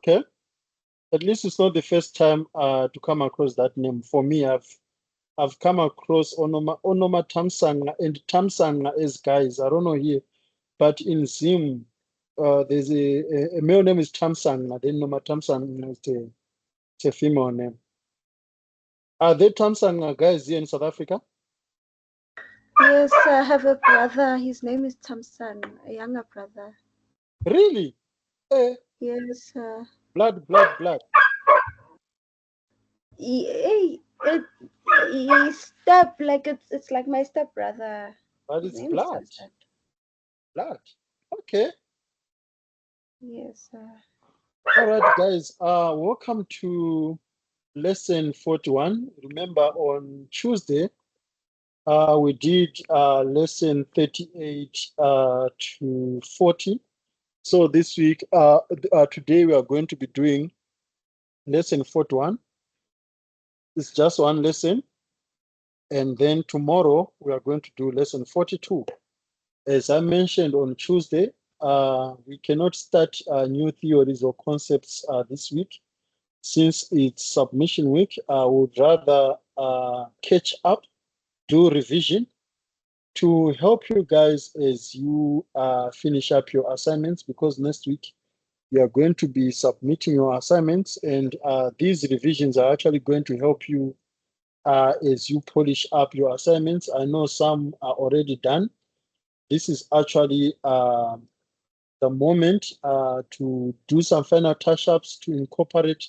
Okay. At least it's not the first time to come across that name. For me, I've come across Onoma Tamsanga and Tamsanga as guys. I don't know here, but in Zim, there's a male name is Tamsanga. Then Noma Tamsanga is a female name. Are there Tamsanga guys here in South Africa? Yes, I have a brother. His name is Tamsan, a younger brother. Really? Yes. Blood. He step like it's like my step brother. But His it's name is blood. Tamsan. Blood. Okay. Yes. All right, guys. Welcome to lesson 41. Remember, on Tuesday, we did lesson 38 to 40. So this week, today we are going to be doing lesson 41. It's just one lesson. And then tomorrow we are going to do lesson 42. As I mentioned on Tuesday, we cannot start new theories or concepts this week. Since it's submission week, I would rather catch up, do revision to help you guys as you finish up your assignments, because next week you are going to be submitting your assignments, and these revisions are actually going to help you as you polish up your assignments. I know some are already done. This is actually the moment to do some final touch-ups to incorporate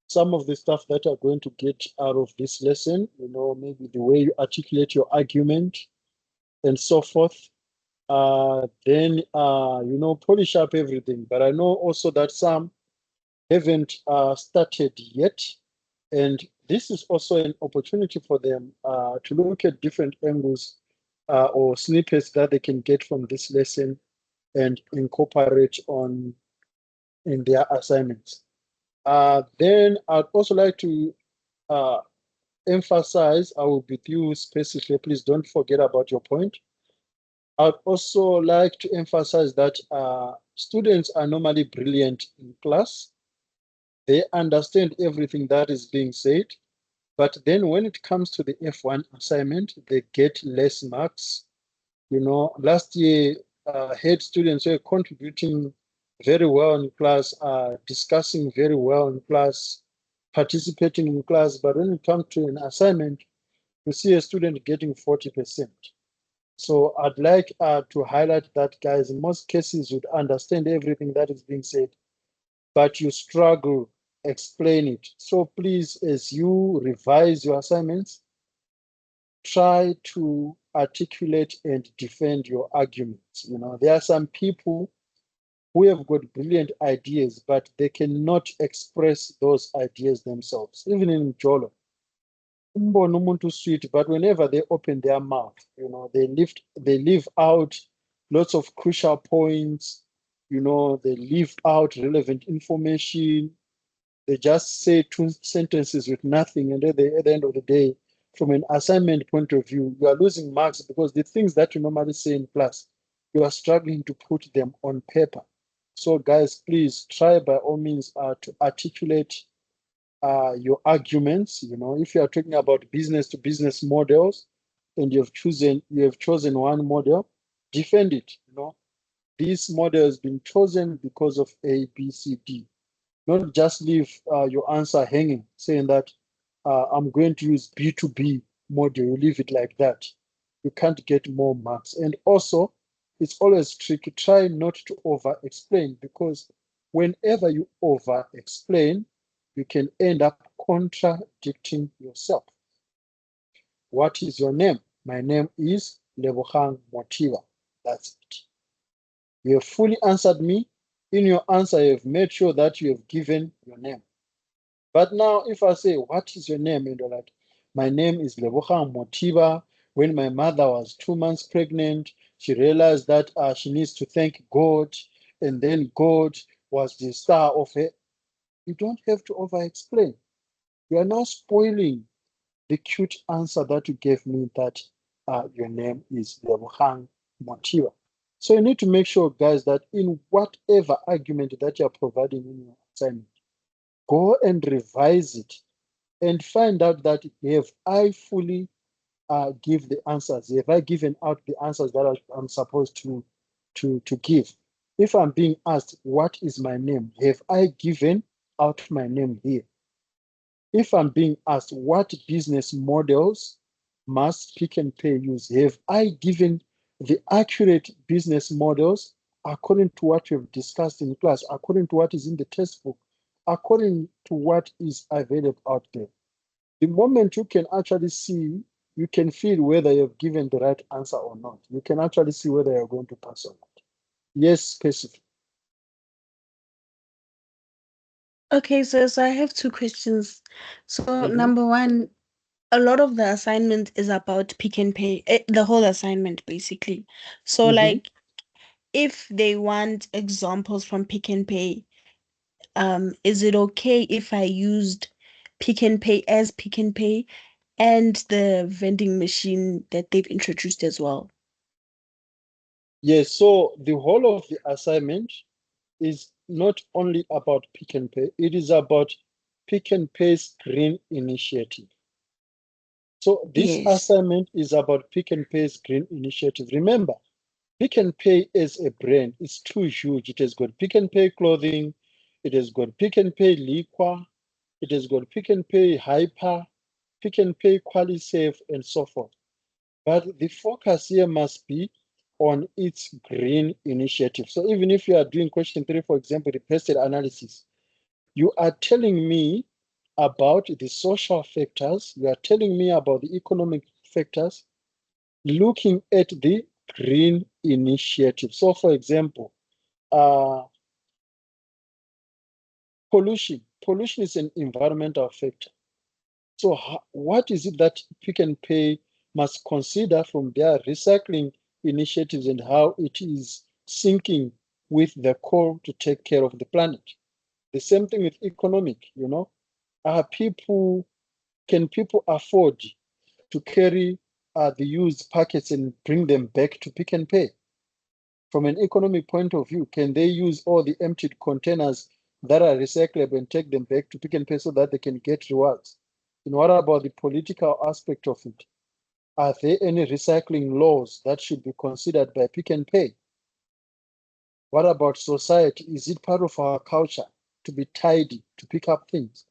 some of the stuff that you're going to get out of this lesson, maybe the way you articulate your argument and so forth. Then, polish up everything. But I know also that some haven't started yet. And this is also an opportunity for them to look at different angles or snippets that they can get from this lesson and incorporate in their assignments. Then I'd also like to emphasize, I will be with you specifically, please don't forget about your point. I'd also like to emphasize that students are normally brilliant in class. They understand everything that is being said, but then when it comes to the F1 assignment, they get less marks. Last year, had students who were contributing very well in class, discussing very well in class, participating in class, but when it comes to an assignment, you see a student getting 40%. So I'd like to highlight that, guys, in most cases, you'd understand everything that is being said, but you struggle explain it. So please, as you revise your assignments, try to articulate and defend your arguments. There are some people who have got brilliant ideas, but they cannot express those ideas themselves. Even in Jolo, sweet, but whenever they open their mouth, they leave out lots of crucial points. They leave out relevant information. They just say two sentences with nothing, and at the end of the day, from an assignment point of view, you are losing marks because the things that you normally say in class, you are struggling to put them on paper. So guys, please try by all means to articulate your arguments. If you are talking about business to business models and you have chosen one model, defend it. This model has been chosen because of A, B, C, D. Not just leave your answer hanging, saying that I'm going to use B2B model. You leave it like that. You can't get more marks. And also, it's always tricky. Try not to over-explain, because whenever you over-explain, you can end up contradicting yourself. What is your name? My name is Lebogang Motiba. That's it. You have fully answered me. In your answer, you have made sure that you have given your name. But now, if I say, what is your name? And you're like, my name is Lebogang Motiba. When my mother was 2 months pregnant, she realized that she needs to thank God. And then God was the star of her. You don't have to over-explain. You are now spoiling the cute answer that you gave me, that your name is Lebogang Motiba. So you need to make sure, guys, that in whatever argument that you're providing in your assignment, go and revise it and find out that have I fully give the answers? Have I given out the answers that I'm supposed to give? If I'm being asked, what is my name? Have I given out my name here? If I'm being asked, what business models must Pick and Pay use? Have I given the accurate business models according to what we've discussed in class, according to what is in the textbook, according to what is available out there? The moment you can actually see, you can feel whether you've given the right answer or not. You can actually see whether you're going to pass or not. Yes, specific. Okay, so I have two questions. So Mhm, number one, a lot of the assignment is about Pick and Pay, the whole assignment basically. So mhm. like if they want examples from Pick and Pay, is it okay if I used Pick and Pay as Pick and Pay and the vending machine that they've introduced as well? Yes, so the whole of the assignment is not only about Pick and Pay, it is about Pick and Pay's green initiative. So this Yes. assignment is about Pick and Pay's green initiative. Remember, Pick and Pay as a brand is too huge. It has got Pick and Pay clothing, it has got Pick and Pay liquor, it has got Pick and Pay hyper, Pick and Pay QualiSave, and so forth. But the focus here must be on its green initiative. So even if you are doing question 3, for example, the pestle analysis, you are telling me about the social factors, you are telling me about the economic factors, looking at the green initiative. So for example, uh, pollution. Pollution is an environmental factor. So what is it that Pick and Pay must consider from their recycling initiatives and how it is syncing with the call to take care of the planet? The same thing with economic, Are people, can people afford to carry the used packets and bring them back to Pick and Pay? From an economic point of view, can they use all the emptied containers that are recyclable and take them back to Pick and Pay so that they can get rewards? And what about the political aspect of it? Are there any recycling laws that should be considered by Pick and Pay? What about society? Is it part of our culture to be tidy, to pick up things?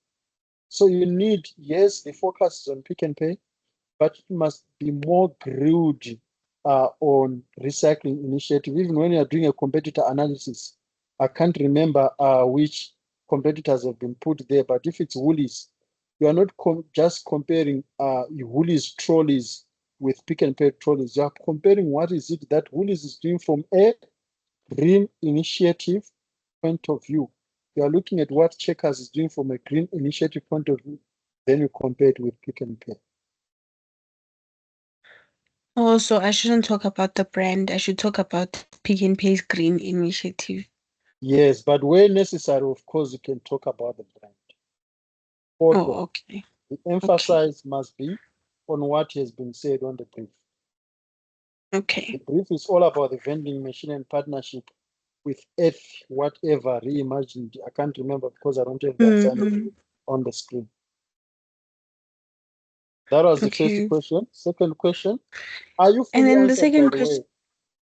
So you need, yes, the focus is on Pick and Pay, but it must be more grilled on recycling initiative. Even when you're doing a competitor analysis, I can't remember which competitors have been put there, but if it's Woolies, you are not just comparing Woolies trolleys with Pick and Pay trolleys. You are comparing what is it that Woolies is doing from a green initiative point of view. You are looking at what Checkers is doing from a green initiative point of view. Then you compare it with Pick and Pay. Also, I shouldn't talk about the brand. I should talk about Pick and Pay's green initiative. Yes, but where necessary, of course, you can talk about the brand. Oh, Although okay. the Okay. emphasis must be on what has been said on the brief. The Okay. brief is all about the vending machine and partnership with Earth, whatever, reimagined. I can't remember because I don't have the assignment Mm-hmm. on the screen. That was the first Okay. question. Second question, are you And fully then the answered, by second the way? question,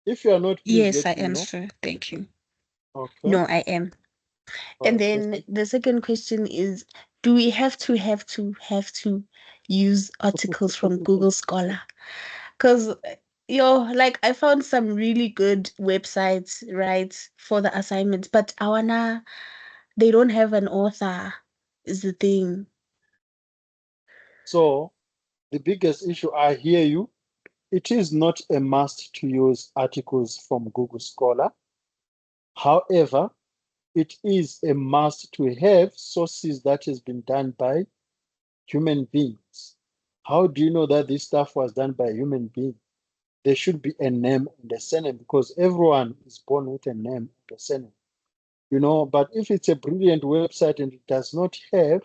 If you are not, please yes, let I me know. answer. Thank you. Okay. No, I am. All And right. then the second question is, do we have to use articles from Google Scholar? Because like I found some really good websites, right, for the assignments, but Awana, they don't have an author, is the thing. So the biggest issue, I hear you. It is not a must to use articles from Google Scholar. However, it is a must to have sources that has been done by human beings. How do you know that this stuff was done by a human being? There should be a name and a surname because everyone is born with a name and a surname. But if it's a brilliant website and it does not have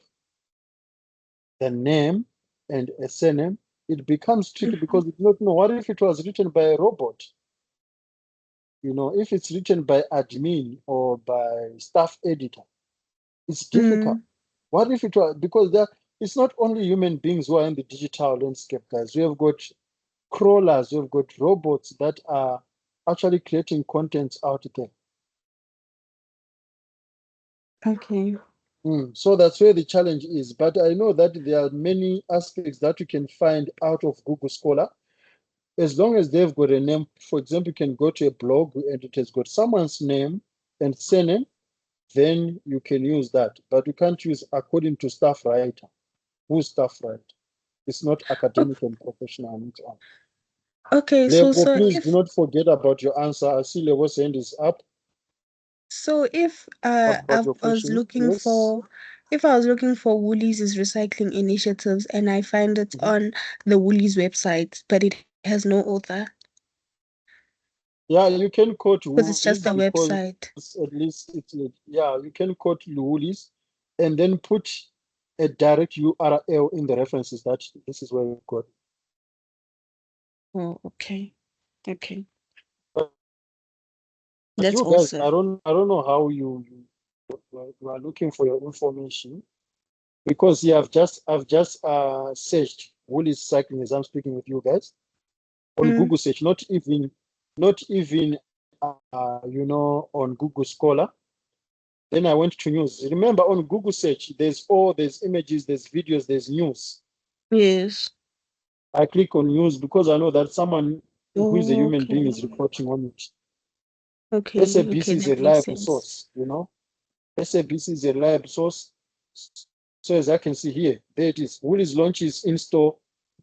the name and a surname, it becomes tricky Mhm. because you don't know what if it was written by a robot. If it's written by admin or by staff editor, it's difficult. Mm, What if it was, because it's not only human beings who are in the digital landscape, guys. We have got crawlers, we've got robots that are actually creating content out there. Okay. So that's where the challenge is. But I know that there are many aspects that you can find out of Google Scholar. As long as they've got a name, for example, you can go to a blog and it has got someone's name and surname, then you can use that. But you can't use according to staff writer. Who's staff writer? It's not O- academic and professional and so on. Okay, Lebo, so please do if not forget about your answer. I see Lebo's hand is up about I your was question. looking Yes. for if I was looking for Woolies' recycling initiatives and I find it Mhm. on the Woolies website, but it has no author Yeah, you can quote because it's just Woolies a because website. at least yeah, you can quote Woolies and then put a direct URL in the references that this is where we got. Oh, okay. Okay. But That's you guys, awesome. I don't know how you are looking for your information because yeah, I've just searched Woolies cycling as I'm speaking with you guys on Mm, Google search, not even on Google Scholar. Then I went to news. Remember, on Google search, there's images, there's videos, there's news. yes. I click on news because I know that someone who is a Oh, human being is okay. reporting on it. Okay. SABC Okay, is a that makes reliable sense. source. SABC is a reliable source. So as I can see here, there it is. Woolies launches in-store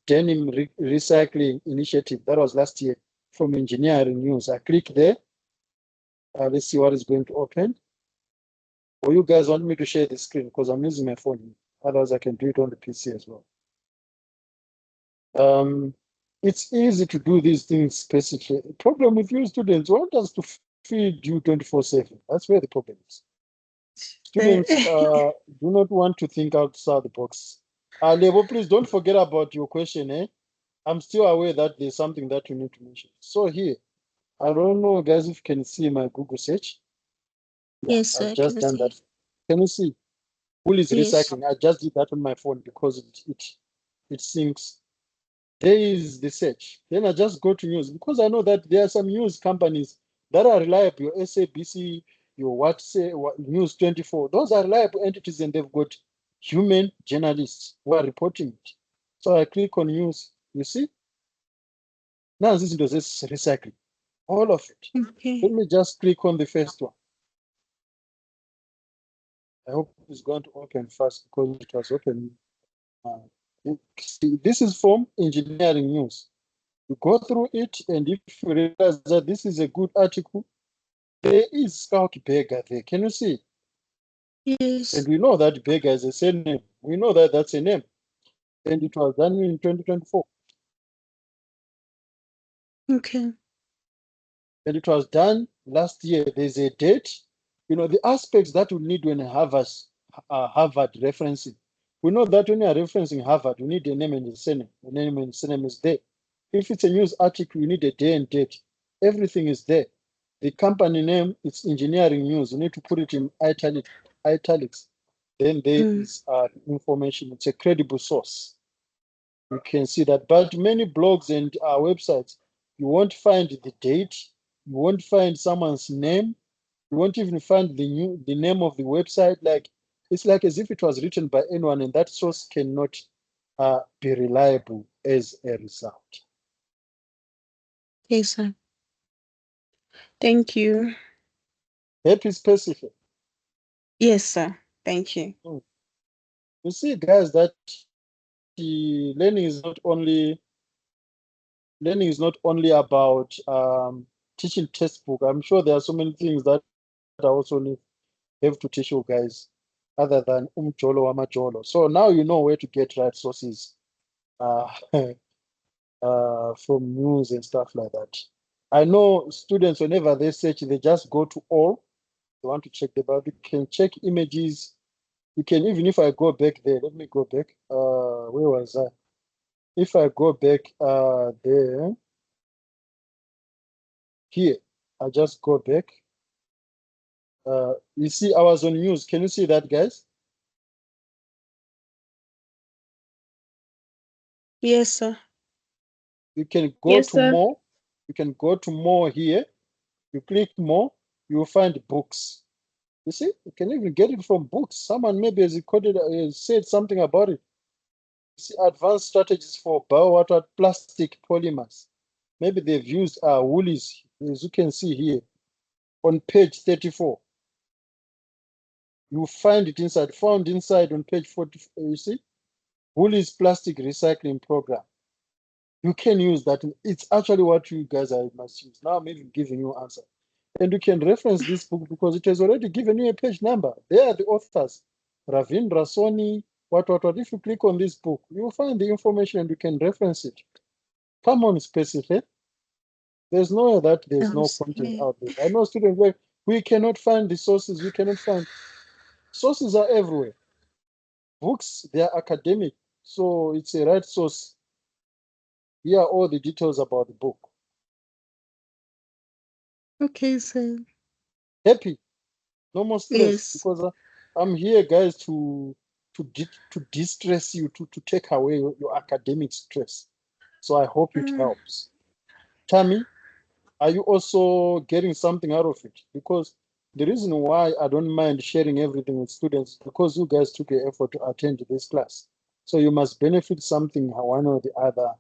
denim recycling initiative. That was last year from Engineering News. I click there. Let's see what is going to open. Or you guys want me to share the screen because I'm using my phone. Otherwise, I can do it on the PC as well. It's easy to do these things specifically. The problem with you students, want us to feed you 24/7. That's where the problem is. Students do not want to think outside the box. Lebo, please don't forget about your question. I'm still aware that there's something that you need to mention. So here, I don't know, guys, if you can see my Google search. Yeah, Yes, I've sir. just Can I done that. see? Can you see? Who is Yes. recycling? I just did that on my phone because it syncs. There is the search. Then I just go to news because I know that there are some news companies that are reliable. Your SABC, your News 24. Those are reliable entities and they've got human journalists who are reporting it. So I click on news. You see? Now this is recycling. All of it. Let Okay. me just click on the first one. I hope it's going to open fast because it was open. See, this is from Engineering News. You go through it, and if you realize that this is a good article, there is Scout Beggar there. Can you see? And Yes. we know that Beggar is a surname. We know that that's a name. And it was done in 2024. Okay. And it was done last year. There's a date. The aspects that we need when Harvard referencing. We know that when you are referencing Harvard, you need a name and a surname. The name and surname is there. If it's a news article, you need a day and date. Everything is there. The company name, it's Engineering News. You need to put it in italics. Then there Mm. is information. It's a credible source. You can see that. But many blogs and websites, you won't find the date. You won't find someone's name. You won't even find the name of the website. Like it's like as if it was written by anyone, and that source cannot be reliable as a result. Yes, sir. Thank you. Happy specific. Yes, sir. Thank you. You see, guys, that learning is not only about teaching textbook. I'm sure there are so many things that I also have to teach you guys other than umjolo wamajolo. So now you know where to get right sources uh, from news and stuff like that. I know students, whenever they search, they just go to all. They want to check the but you can check images. You can, even if I go back there, let me go back. Where was I? If I go back there, here, I just go back. You see, I was on news. Can you see that, guys? Yes, sir. You can go Yes, to sir. more. You can go to more here. You click more, you will find books. You see, you can even get it from books. Someone maybe has recorded, said something about it. You see, advanced strategies for biowater plastic polymers. Maybe they've used Woolies, as you can see here on page 34. You find it inside, found inside on page 40. You see, Woolies plastic recycling program. You can use that. It's actually what you guys must use. Now I'm even giving you answer. And you can reference this book because it has already given you a page number. They are the authors. Ravindra Soni, what. If you click on this book, you will find the information and you can reference it. Come on, specific. There's no way that there's no content out there. I know students like, we cannot find the sources, we cannot find. Sources are everywhere. Books, they are academic, so it's a right source. Here are all the details about the book. Okay, sir. Happy, no more stress, Yes. because I'm here, guys, to distress you, to take away your academic stress. So I hope it helps. Tammy, are you also getting something out of it? Because the reason why I don't mind sharing everything with students is because you guys took the effort to attend this class. So you must benefit something, one or the other,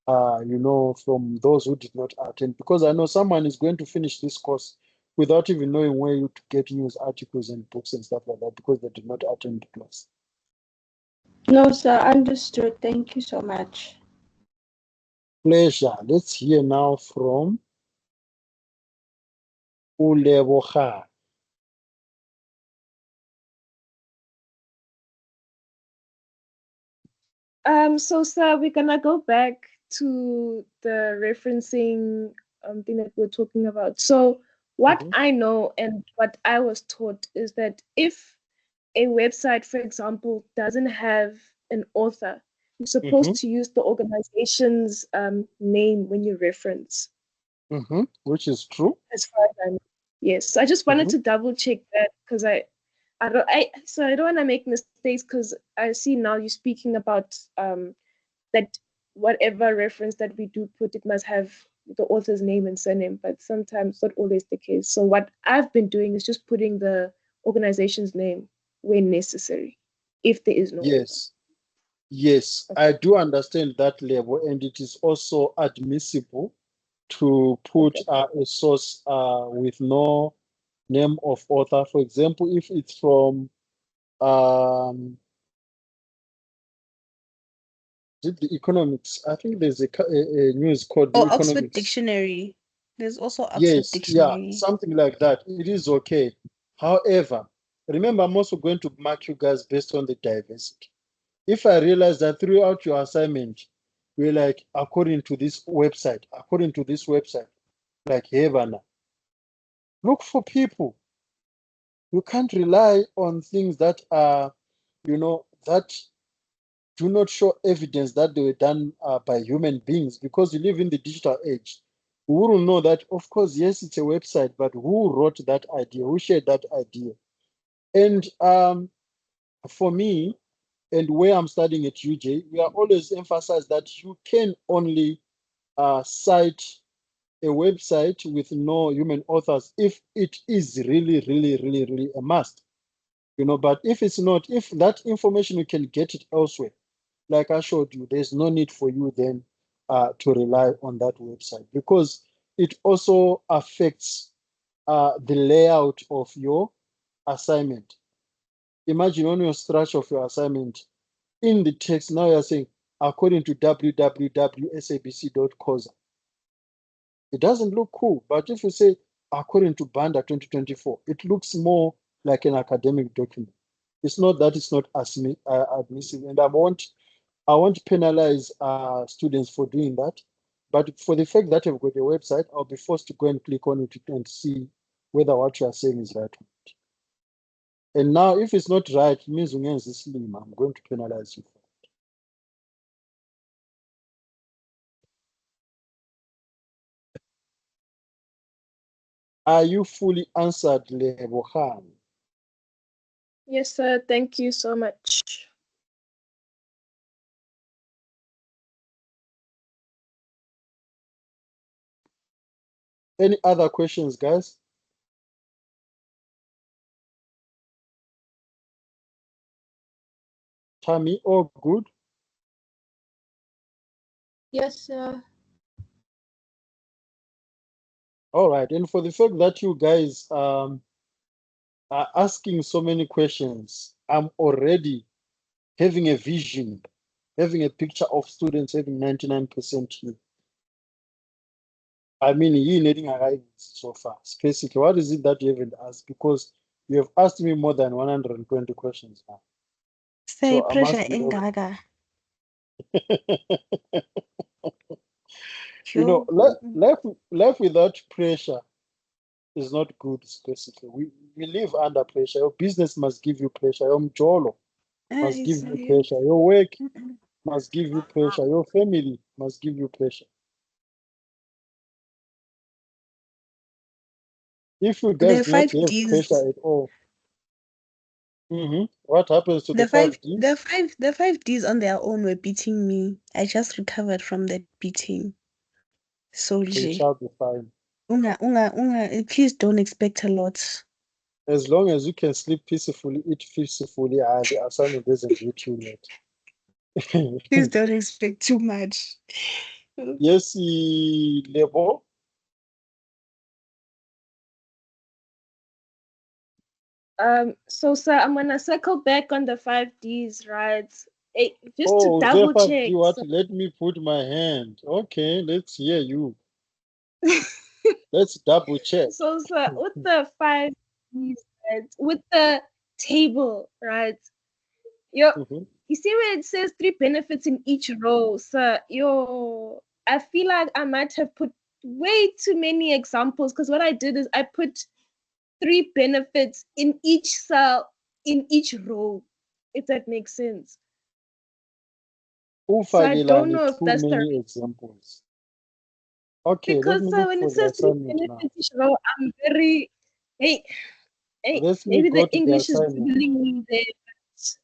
from those who did not attend. Because I know someone is going to finish this course without even knowing where you to get news articles and books and stuff like that because they did not attend the class. No, sir. Understood. Thank you so much. Pleasure. Let's hear now from Uleboga. So sir, we're gonna go back to the referencing thing that we're talking about. So what I know and what I was taught is that if a website, for example, doesn't have an author, you're supposed to use the organization's name when you reference. Which is true. As far as I know. Yes. So I just wanted to double check that because I don't want to make mistakes because I see now you're speaking about that whatever reference that we do put, it must have the author's name and surname, but sometimes not always the case. So what I've been doing is just putting the organization's name when necessary, if there is no Yes. Yes, I do understand that level, and it is also admissible to put a source with no name of author. For example, if it's from the economics, I think there's a news called the Oxford economics. Dictionary. There's also Oxford Yes, Dictionary. something like that. It is okay. However, remember, I'm also going to mark you guys based on the diversity. If I realize that throughout your assignment, we're like, according to this website, like Havana, look for people. You can't rely on things that are, that do not show evidence that they were done by human beings because we live in the digital age. We will know that, of course, yes, it's a website, but who wrote that idea? Who shared that idea? And for me, and where I'm studying at UJ, we are always emphasized that you can only cite a website with no human authors if it is really, really, really, really a must. But if it's not, if that information you can get it elsewhere, like I showed you, there's no need for you then to rely on that website because it also affects the layout of your assignment. Imagine on your structure of your assignment, in the text, now you're saying, according to www.sabc.coza. It doesn't look cool, but if you say, according to Banda 2024, it looks more like an academic document. It's not that it's not admissible, and I won't penalize students for doing that. But for the fact that I've got a website, I'll be forced to go and click on it and see whether what you are saying is right. And now, if it's not right, it means I'm going to penalize you. Are you fully answered, Lebohan? Yes, sir. Thank you so much. Any other questions, guys? Tammy, all good? Yes, sir. All right. And for the fact that you guys are asking so many questions, I'm already having a vision, having a picture of students having 99% here. I mean, you needing arrived so far. Basically, what is it that you haven't asked? Because you have asked me more than 120 questions now. Say So I must pressure be able. engaga. You know, Yo. life without pressure is not good, basically. We live under pressure. Your business must give you pressure. Your mjolo must give you pressure. Your work must give you pressure. Your family must give you pressure. If you The guys do not five have Ds. pressure at all, what happens to the 5D? The 5 Ds on their own were beating me. I just recovered from that beating. So It shall be fine. please don't expect a lot. As long as you can sleep peacefully, eat peacefully, the assignment doesn't hit you yet. Please don't expect too much. Yes, Lebo. So sir, I'm gonna circle back on the 5 Ds, right? Just to Oh, double Z5D, check. what? So, Let me put my hand. Okay, let's hear you. Let's double check. so sir, with the 5 Ds, right? With the table, right? Mhm. You see where it says 3 benefits in each row, sir. I feel like I might have put way too many examples because what I did is I put 3 benefits in each cell in each row, if that makes sense. So I don't Ufakilani know if too that's the many examples. Okay, let because me look when for it the says three assignment now. benefits each row, I'm very hey Let me maybe go the to the English is assignment. doubling me there, but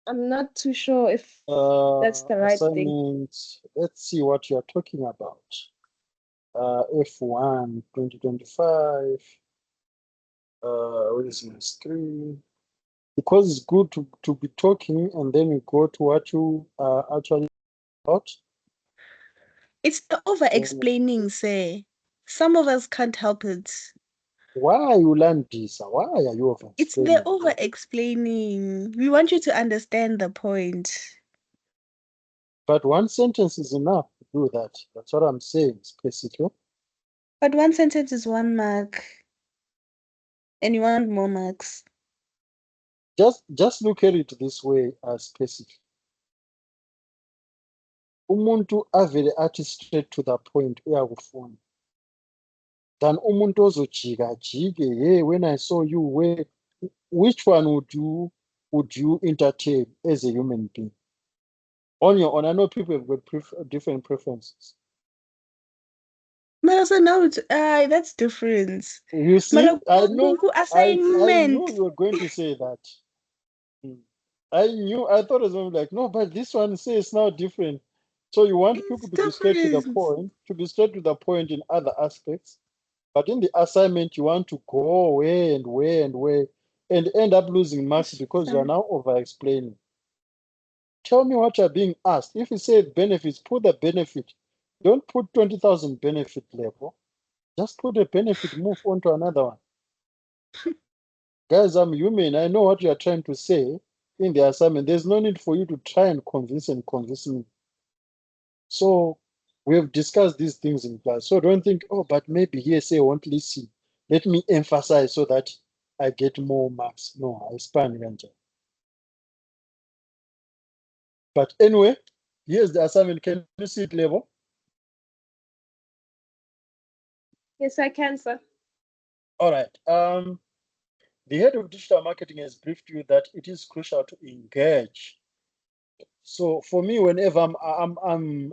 I'm not too sure if that's the right thing. Assignment. Let's see what you're talking about. F1 2025. Where is my screen? Because it's good to be talking and then you go to what you actually got. It's the over explaining, say. Some of us can't help it. Why are you learn this? Why are you over It's the explaining? over explaining. We want you to understand the point. But one sentence is enough to do that. That's what I'm saying, basically. But one sentence is 1 mark, and you want more marks. Just look at it this way as specific. Umuntu avele athi straight to the point uyakufuna. Than umuntu ozojika jike, hey, when I saw you, which one would you entertain as a human being? On your own, I know people have got different preferences. But also now that's different. You see, But I knew assignment. you were going to say that. Hmm. I thought it was like, no, but this one says now different. So you want It's people to be straight to the point in other aspects, but in the assignment you want to go way and way and way and end up losing marks because you are now over explaining. Tell me what you're being asked. If you say benefits, put the benefit. Don't put 20,000 benefit level. Just put a benefit, move on to another one. Guys, I'm human. I know what you are trying to say in the assignment. There's no need for you to try and convince me. So we have discussed these things in class. So don't think, oh, but maybe hearsay won't listen. Let me emphasize so that I get more marks. No, I span Ganja. But anyway, here's the assignment. Can you see it, level? Yes, I can, sir. All right. The head of digital marketing has briefed you that it is crucial to engage. So for me, whenever I'm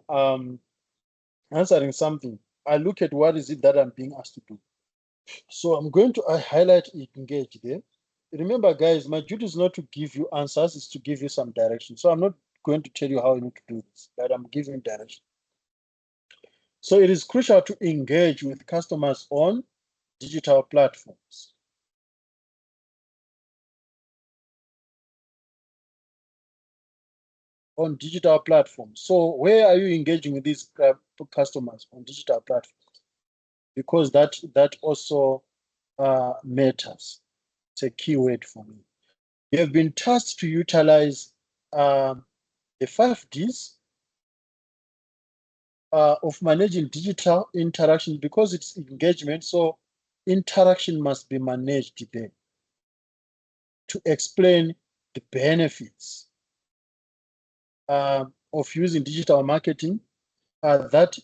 answering something, I look at what is it that I'm being asked to do. So I'm going to highlight engage there. Remember, guys, my duty is not to give you answers, it's to give you some direction. So I'm not going to tell you how you need to do this, but I'm giving direction. So it is crucial to engage with customers on digital platforms. On digital platforms. So where are you engaging with these customers on digital platforms? Because that also matters. It's a key word for me. You have been tasked to utilize the 5 Ds of managing digital interaction because it's engagement. So interaction must be managed there to explain the benefits of using digital marketing that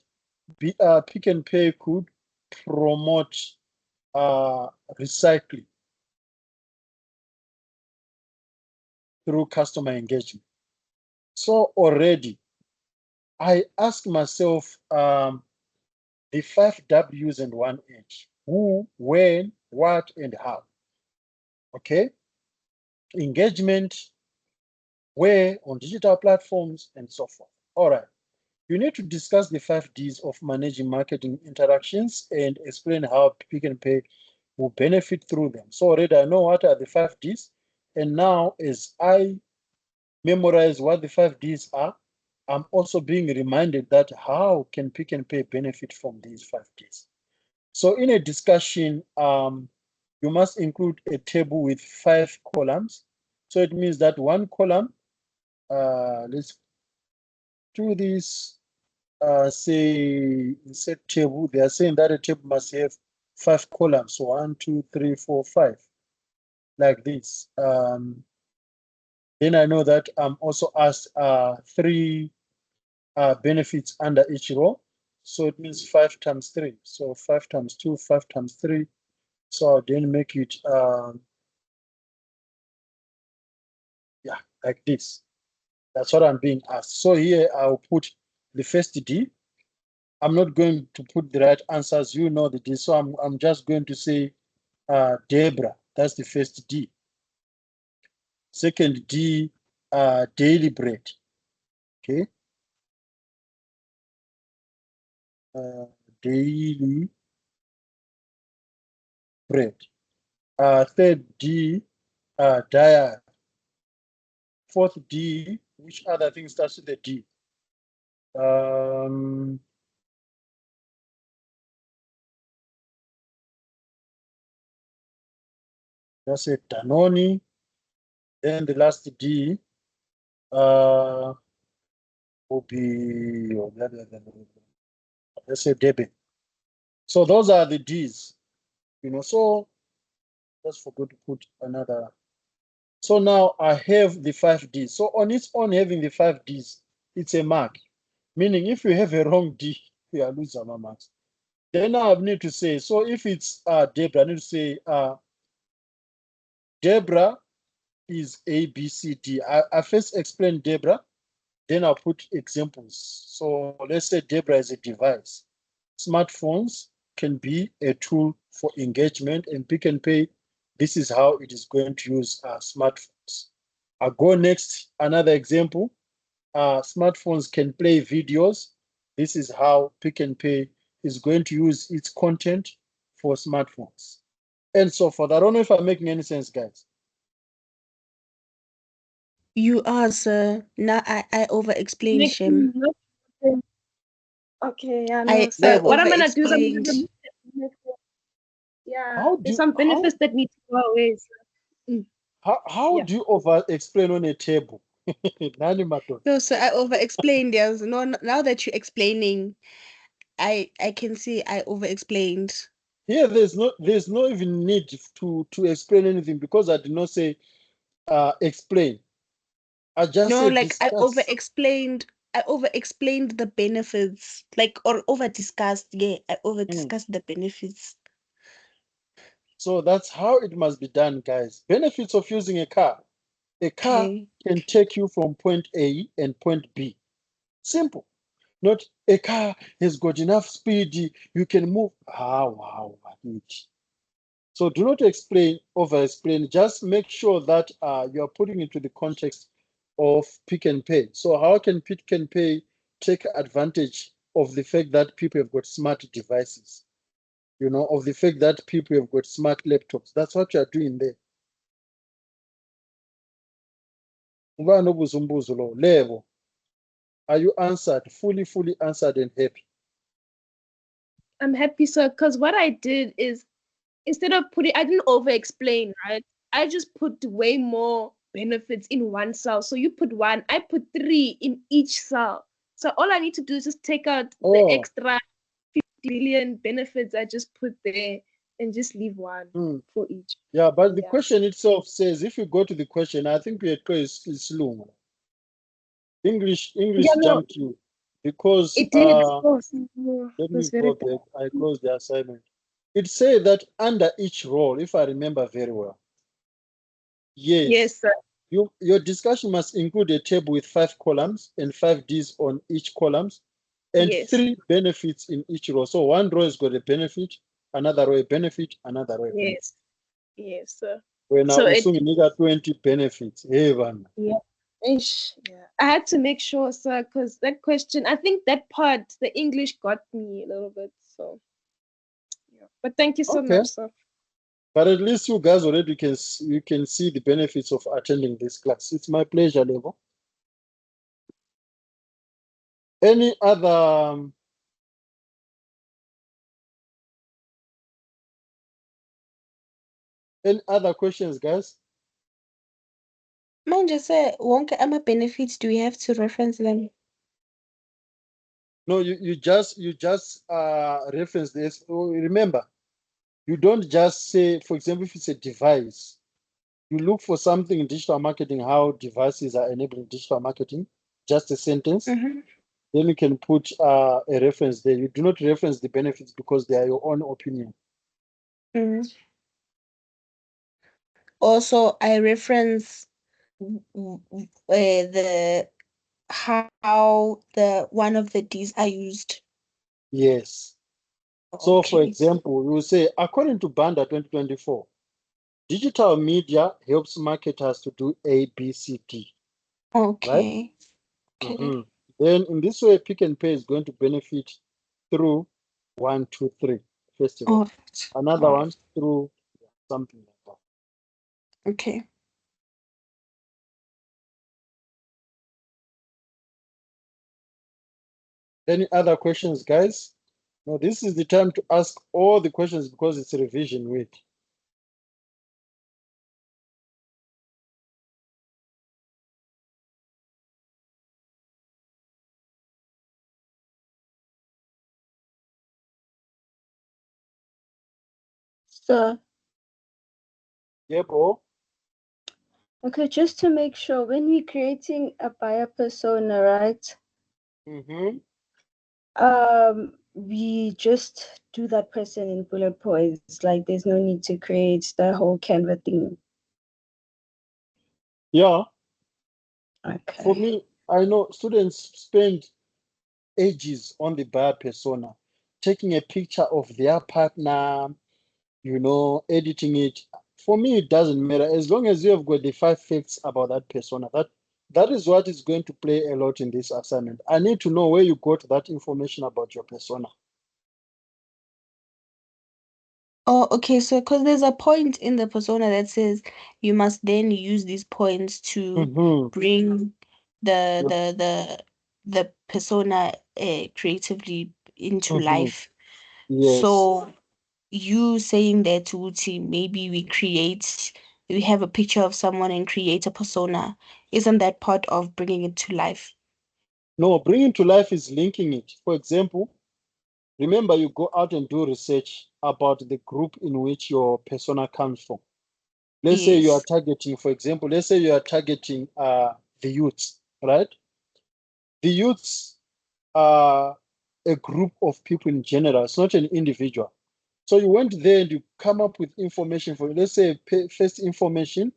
Pick and Pay could promote recycling through customer engagement. So already, I ask myself the 5 W's and 1 H: who, when, what, and how. Okay, engagement, where, on digital platforms, and so forth. All right. You need to discuss the 5 Ds of managing marketing interactions and explain how Pick and Pay will benefit through them. So already I know what are the 5 Ds. And now as I memorize what the 5 Ds are, I'm also being reminded that how can Pick and Pay benefit from these 5 Ds? So in a discussion, you must include a table with 5 columns. So it means that one column, let's do this, say, insert table. They are saying that a table must have 5 columns. So 1, 2, 3, 4, 5, like this. Then I know that I'm also asked 3 benefits under each row. So it means 5 times 3. So 5 times 2, 5 times 3. So I'll then make it, yeah, like this. That's what I'm being asked. So here I'll put the first D. I'm not going to put the right answers. You know the D. So I'm just going to say Debra. That's the first D. Second D, daily bread. Okay. Daily bread. Third D, diary. Fourth D, which other thing starts with the D? That's a Danone. Then the last D will be, let's say debit. So those are the Ds, so just forgot to put another. So now I have the 5 Ds. So on its own, having the 5 Ds, it's a mark. Meaning if you have a wrong D, you are losing my marks. Then now I need to say, so if it's Debra, I need to say Debra is A, B, C, D. I first explain Debra, then I'll put examples. So let's say Debra is a device. Smartphones can be a tool for engagement, and Pick and Pay, this is how it is going to use smartphones. I'll go next, another example. Smartphones can play videos. This is how Pick and Pay is going to use its content for smartphones. And so forth. I don't know if I'm making any sense, guys. You are, sir. Now I over-explained, Makes Shem. no sense. Okay, yeah, no. I So what I'm gonna do is I'm over-explained. gonna yeah, How there's do some benefits that need to go away. So, how Yeah. do you over explain on a table? Nani Maton? No, so I over-explained. Yes. No, now that you're explaining, I can see I over-explained. Here, there's no even need to explain anything because I did not say explain. I just No, said like I discuss. over-explained. I over-explained the benefits, like, or over-discussed. Yeah, I Mm. over-discussed the benefits. So that's how it must be done, guys. Benefits of using a car. A car Okay. can take you from point A and point B. Simple. Not a car has got enough speed, you can move. Wow. So do not over explain. Just make sure that you are putting it to the context of Pick and Pay. So how can Pick and Pay take advantage of the fact that people have got smart devices, you know, of the fact that people have got smart laptops. That's what you are doing there. Ubani obuza umbuzo lo, Lebo, are you answered, fully answered and happy? I'm happy, sir, because what I did is instead of I didn't over explain, right? I just put way more benefits in one cell. So you put 1, I put 3 in each cell. So all I need to do is just take out the extra 50 billion benefits I just put there and just leave 1 for each. Yeah, but the question itself says, if you go to the question, I think we is long. English jumped you because it did. let me go back. I closed the assignment. It said that under each role, if I remember very well. Yes, sir. Your discussion must include a table with 5 columns and 5 Ds on each columns and 3 benefits in each row. So one row has got a benefit, another row a benefit, another row a benefit. Yes, sir. When so I assume you got 20 benefits. Hey, Van. Yeah. I had to make sure, sir, because that question, I think that part, the English got me a little bit. So, yeah. But thank you so much, sir. But at least you guys already can see the benefits of attending this class. It's my pleasure, Levo. Any other questions, guys? Mine just say, wonke ama benefits, do we have to reference them? No, you just reference this. Remember, you don't just say, for example, if it's a device, you look for something in digital marketing, how devices are enabling digital marketing, just a sentence. Then you can put a reference there. You do not reference the benefits because they are your own opinion. Also, I reference how the one of the Ds are used. Yes. So, for example, you will say, according to Banda 2024, digital media helps marketers to do A, B, C, D. Okay. Right? Okay. Then in this way, Pick and Pay is going to benefit through 1, 2, 3 festival. Another one through something like that. Okay. Any other questions, guys? No, this is the time to ask all the questions because it's revision week. So, yeah, bro. Okay, just to make sure, when we're creating a buyer persona, right? We just do that person in bullet points. Like, there's no need to create the whole Canva thing. Yeah. Okay. For me, I know students spend ages on the buyer persona, taking a picture of their partner, you know, editing it. For me, it doesn't matter. As long as you have got the 5 facts about that persona, that is what is going to play a lot in this assignment. I need to know where you got that information about your persona. Oh, okay. So, because there's a point in the persona that says you must then use these points to bring the persona creatively into life. Yes. So, you saying that Uti, maybe we have a picture of someone and create a persona. Isn't that part of bringing it to life? No, bringing to life is linking it. For example, remember you go out and do research about the group in which your persona comes from. Let's say you are targeting, for example, let's say you are targeting the youths, right? The youths are a group of people in general. It's not an individual. So you went there and you come up with information for, let's say, first information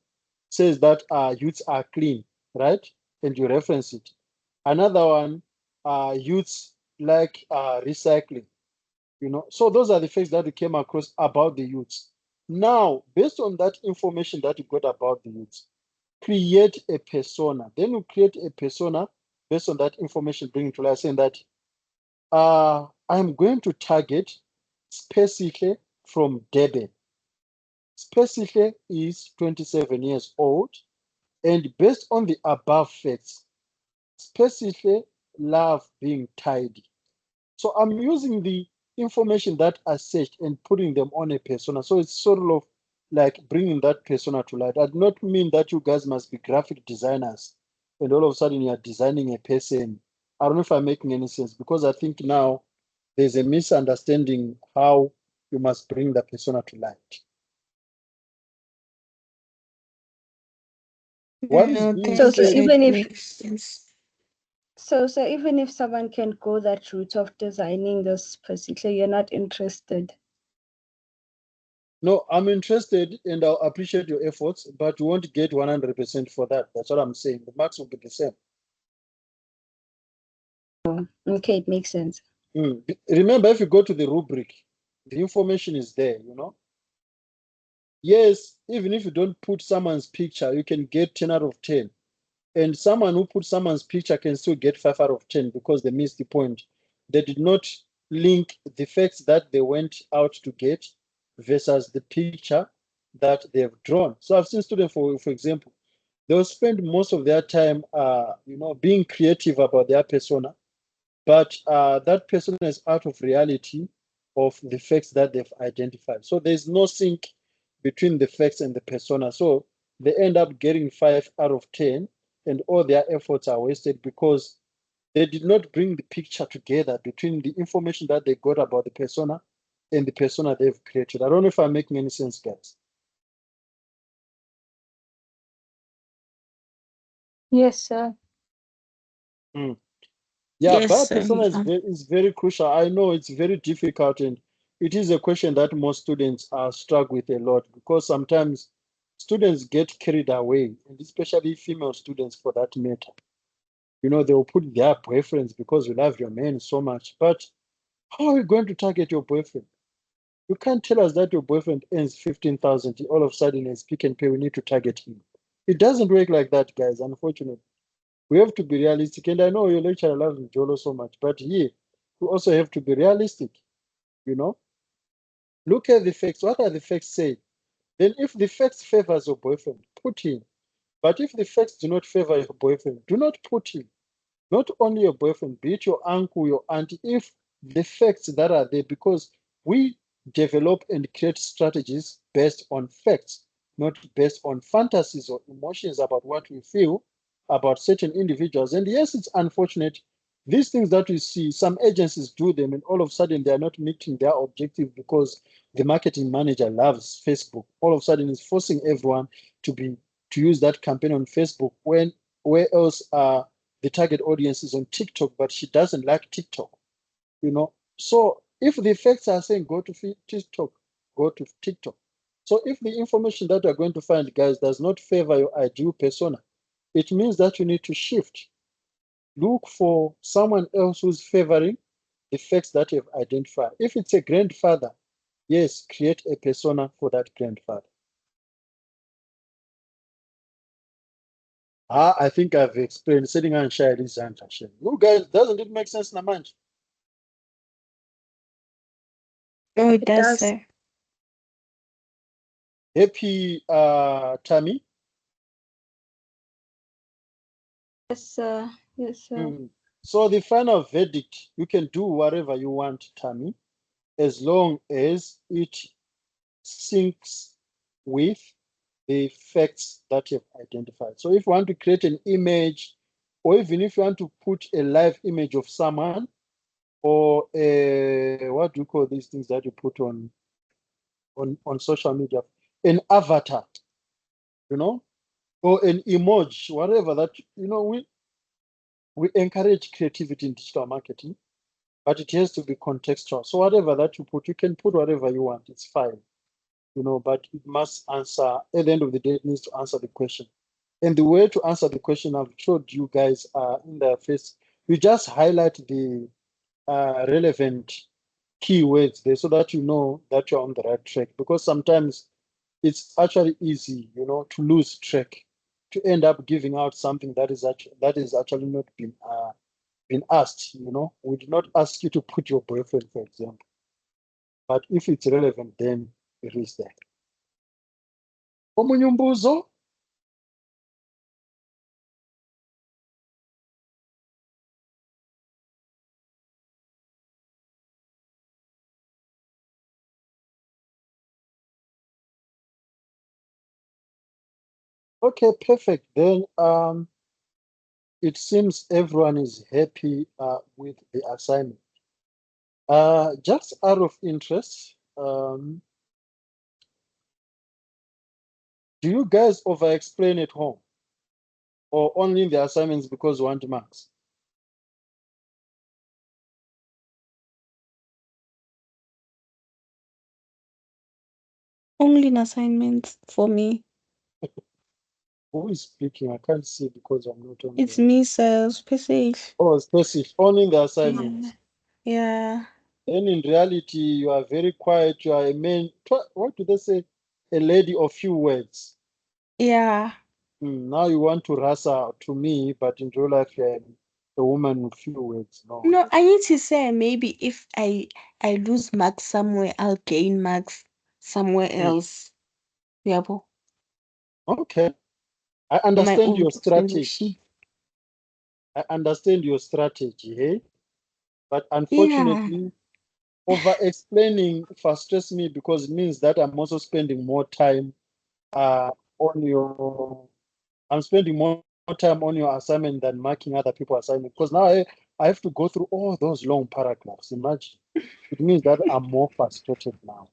says that youths are clean, right? And you reference it. Another one, youths like recycling, you know. So those are the facts that you came across about the youths. Now, based on that information that you got about the youths, create a persona. Then you create a persona based on that information, bring it to life, saying that I'm going to target Spesihle from Durban. Spesihle is 27 years old, and based on the above facts, Spesihle love being tidy. So I'm using the information that I searched and putting them on a persona. So it's sort of like bringing that persona to light. I do not mean that you guys must be graphic designers and all of a sudden you are designing a person. I don't know if I'm making any sense, because I think now there's a misunderstanding how you must bring the persona to light. What is No, being that, So said? even that if makes sense. so even if someone can go that route of designing this particular, you're not interested. No, I'm interested and I'll appreciate your efforts, but you won't get 100% for that. That's what I'm saying. The marks will be the same. Okay, it makes sense. Remember, if you go to the rubric, the information is there, you know. Yes, even if you don't put someone's picture, you can get 10 out of 10. And someone who put someone's picture can still get 5 out of 10 because they missed the point. They did not link the facts that they went out to get versus the picture that they've drawn. So I've seen students, for example, they'll spend most of their time, being creative about their persona, but that persona is out of reality of the facts that they've identified. So there's no sync between the facts and the persona. So they end up getting 5 out of 10, and all their efforts are wasted because they did not bring the picture together between the information that they got about the persona and the persona they've created. I don't know if I'm making any sense, guys. Yes, sir. Yeah, Yes, but sir. persona is very crucial. I know it's very difficult, and it is a question that most students struggle with a lot, because sometimes students get carried away, and especially female students for that matter. You know, they'll put their boyfriends because you love your man so much. But how are you going to target your boyfriend? You can't tell us that your boyfriend earns 15,000. All of a sudden, as Pick and Pay, we need to target him. It doesn't work like that, guys, unfortunately. We have to be realistic. And I know your lecturer loves Jolo so much, but here, we also have to be realistic, you know? Look at the facts. What are the facts saying? Then if the facts favors your boyfriend, put him. But if the facts do not favor your boyfriend, do not put him. Not only your boyfriend, be it your uncle, your auntie, if the facts that are there, because we develop and create strategies based on facts, not based on fantasies or emotions about what we feel about certain individuals. And yes, it's unfortunate. These things that we see, some agencies do them, and all of a sudden they are not meeting their objective because the marketing manager loves Facebook. All of a sudden, it's forcing everyone to use that campaign on Facebook, when where else the target audience is on TikTok, but she doesn't like TikTok, you know. So if the facts are saying go to TikTok, go to TikTok. So if the information that you're going to find, guys, does not favor your ideal persona, it means that you need to shift. Look for someone else who's favoring the facts that you've identified. If it's a grandfather, yes, create a persona for that grandfather. I think I've explained sitting and sharing this answer. You guys, doesn't it make sense, Namanj? Oh, it It does, does. sir. Happy, Tammy? Yes, sir. Yes, sir. So the final verdict, you can do whatever you want, Tammy, as long as it syncs with the facts that you've identified. So if you want to create an image, or even if you want to put a live image of someone, or what do you call these things that you put on social media, an avatar, you know, or an emoji, whatever that, we encourage creativity in digital marketing, but it has to be contextual. So whatever that you put, you can put whatever you want, it's fine, but it must answer, at the end of the day, it needs to answer the question. And the way to answer the question, I've showed you guys in the face, you just highlight the relevant keywords there so that you know that you're on the right track. Because sometimes it's actually easy, to lose track, to end up giving out something that is actually not been asked, we did not ask you to put your boyfriend, for example. But if it's relevant, then it is there. Omunye umbuzo? Okay, perfect. Then it seems everyone is happy with the assignment. Just out of interest, do you guys over-explain at home? Or only in the assignments because you want marks? Only in assignments for me. Who is speaking? I can't see because I'm not on It's the... me, sir. Specific. Oh, specific. Only in the assignments. Yeah. Then in reality, you are very quiet. You are a man. What do they say? A lady of few words. Yeah. Now you want to wrestle to me, but in real life, you're a woman with few words. No. No, I need to say maybe if I lose marks somewhere, I'll gain marks somewhere else. Yeah, bo. Okay. I My understand own your strategy. explanation. I understand your strategy, hey? But Yeah. unfortunately, over-explaining frustrates me because it means that I'm also spending more time on your... I'm spending more time on your assignment than marking other people's assignment because now I have to go through all those long paragraphs. Imagine. It means that I'm more frustrated now.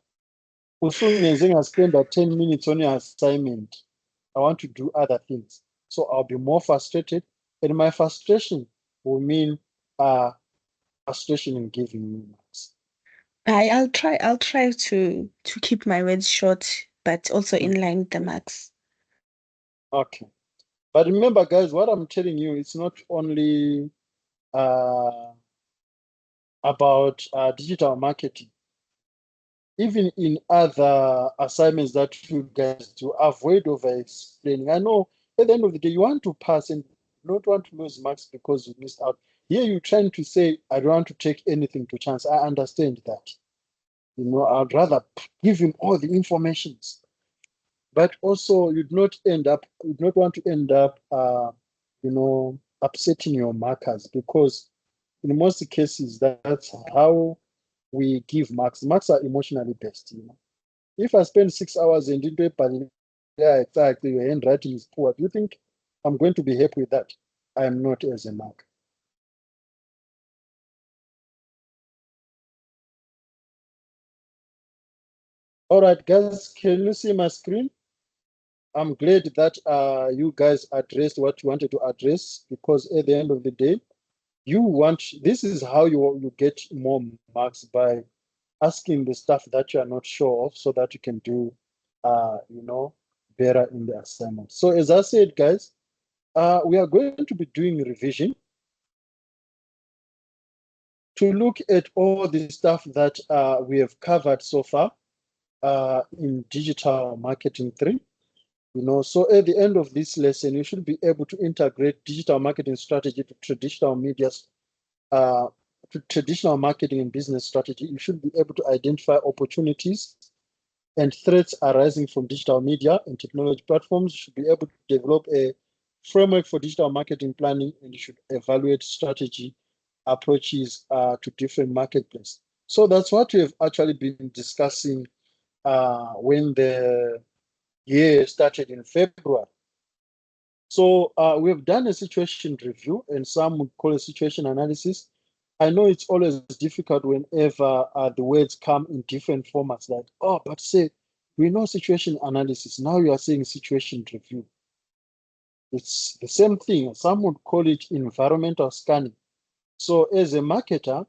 Usungenze I spend 10 minutes on your assignment. I want to do other things. So I'll be more frustrated. And my frustration will mean frustration in giving you marks. I'll try to keep my words short, but also in line with the marks. Okay. But remember, guys, what I'm telling you, it's not only about digital marketing. Even in other assignments that you guys do, avoid over-explaining. I know at the end of the day, you want to pass and not want to lose marks because you missed out. Here you're trying to say, I don't want to take anything to chance. I understand that. I'd rather give him all the informations. But also you'd not want to end up, upsetting your markers because in most cases, that's how we give marks. Marks are emotionally based. If I spend 6 hours and into a panel, yeah, exactly, your handwriting is poor, do you think I'm going to be happy with that? I am not as a mark. All right, guys, can you see my screen? I'm glad that you guys addressed what you wanted to address because at the end of the day, this is how you get more marks by asking the stuff that you are not sure of so that you can do, better in the assignment. So as I said, guys, we are going to be doing revision to look at all the stuff that we have covered so far in digital marketing 3. So at the end of this lesson, you should be able to integrate digital marketing strategy to traditional to traditional marketing and business strategy. You should be able to identify opportunities and threats arising from digital media and technology platforms. You should be able to develop a framework for digital marketing planning, and you should evaluate strategy approaches to different marketplaces. So that's what we have actually been discussing when the year started in February. So we have done a situation review, and some would call it situation analysis. I know it's always difficult whenever the words come in different formats, like, oh, but say, we know situation analysis. Now you are saying situation review. It's the same thing. Some would call it environmental scanning. So as a marketer,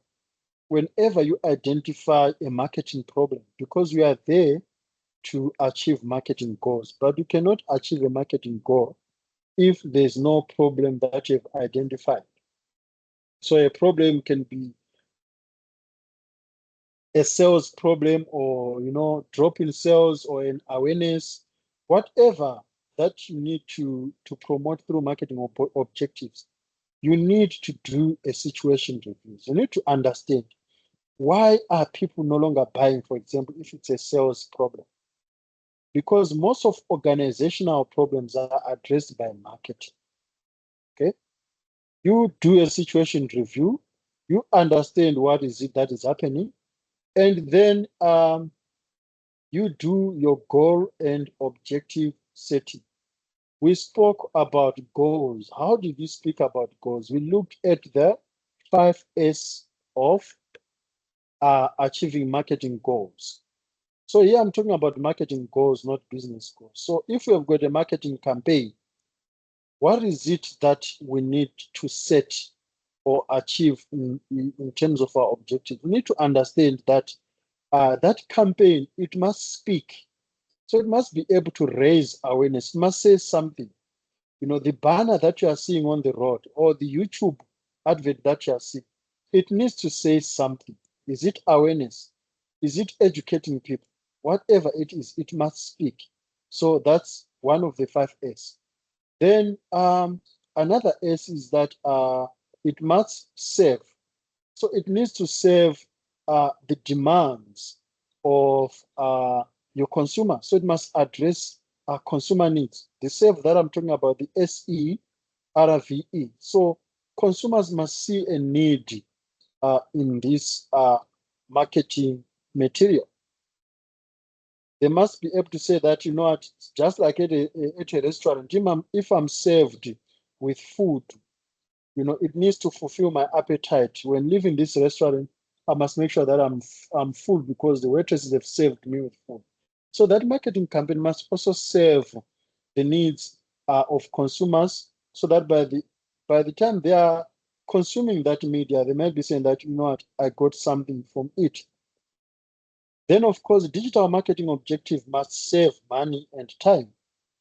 whenever you identify a marketing problem, because you are there to achieve marketing goals, but you cannot achieve a marketing goal if there's no problem that you've identified. So a problem can be a sales problem or, drop in sales or an awareness, whatever that you need to promote through marketing objectives. you need to do a situation review. You need to understand why are people no longer buying, for example, if it's a sales problem. Because most of organizational problems are addressed by marketing. Okay? You do a situation review, you understand what is it that is happening, and then you do your goal and objective setting. We spoke about goals. How did we speak about goals? We looked at the 5S of achieving marketing goals. So here I'm talking about marketing goals, not business goals. So if we have got a marketing campaign, what is it that we need to set or achieve in terms of our objective? We need to understand that that campaign, it must speak. So it must be able to raise awareness, it must say something. You know, the banner that you are seeing on the road or the YouTube advert that you are seeing, it needs to say something. Is it awareness? Is it educating people? Whatever it is, it must speak. So that's one of the 5S. Then another S is that it must serve. So it needs to serve the demands of your consumer. So it must address consumer needs. The serve that I'm talking about, the SERVE. So consumers must see a need in this marketing material. They must be able to say that, you know what, just like at a restaurant, if I'm served with food, you know, it needs to fulfill my appetite. When leaving this restaurant, I must make sure that I'm full because the waitresses have served me with food. So that marketing campaign must also serve the needs of consumers, so that by the time they are consuming that media, they might be saying that, you know what, I got something from it. Then, of course, digital marketing objective must save money and time.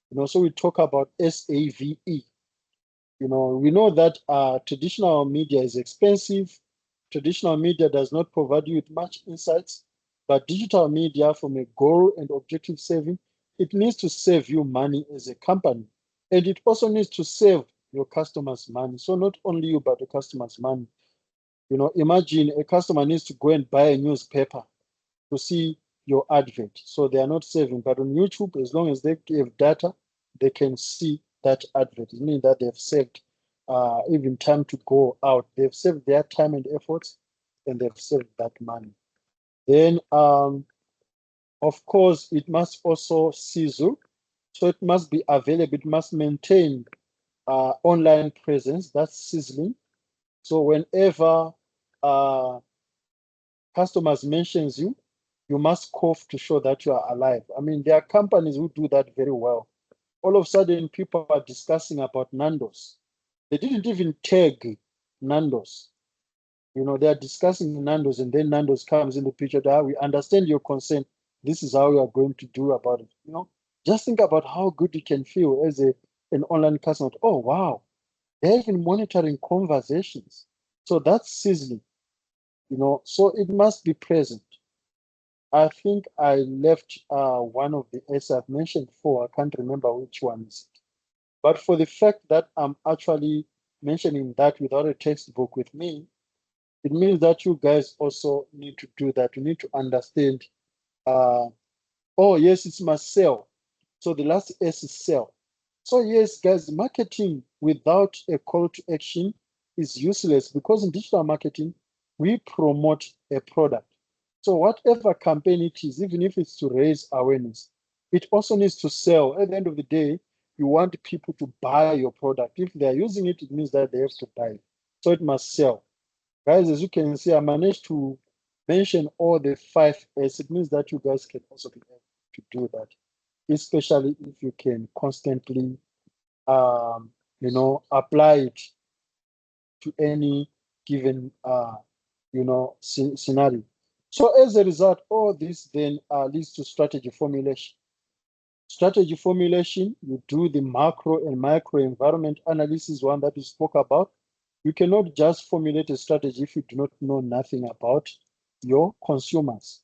You know, so we talk about SAVE. You know, we know that traditional media is expensive. Traditional media does not provide you with much insights, but digital media, from a goal and objective saving, it needs to save you money as a company. And it also needs to save your customers money. So not only you, but the customers money. You know, imagine a customer needs to go and buy a newspaper to see your advert. So they are not saving. But on YouTube, as long as they give data, they can see that advert. It means that they've saved even time to go out. They've saved their time and efforts, and they've saved that money. Then, of course, it must also sizzle. So it must be available. It must maintain online presence. That's sizzling. So whenever customers mentions you, you must cough to show that you are alive. I mean, there are companies who do that very well. All of a sudden, people are discussing about Nando's. They didn't even tag Nando's. You know, they are discussing Nando's, and then Nando's comes in the picture. That we understand your concern. This is how we are going to do about it. You know, just think about how good you can feel as an online customer. Oh, wow, they're even monitoring conversations. So that's sizzling. You know, so it must be present. I think I left one of the S I've mentioned before. I can't remember which one is it. But for the fact that I'm actually mentioning that without a textbook with me, it means that you guys also need to do that. You need to understand, oh, yes, it's my sell. So the last S is sell. So yes, guys, marketing without a call to action is useless, because in digital marketing, we promote a product. So whatever campaign it is, even if it's to raise awareness, it also needs to sell. At the end of the day, you want people to buy your product. If they're using it, it means that they have to buy it. So it must sell. Guys, as you can see, I managed to mention all the 5S. It means that you guys can also be able to do that, especially if you can constantly you know, apply it to any given you know, scenario. So as a result, all this then leads to strategy formulation. Strategy formulation, you do the macro and micro environment analysis, one that we spoke about. You cannot just formulate a strategy if you do not know nothing about your consumers,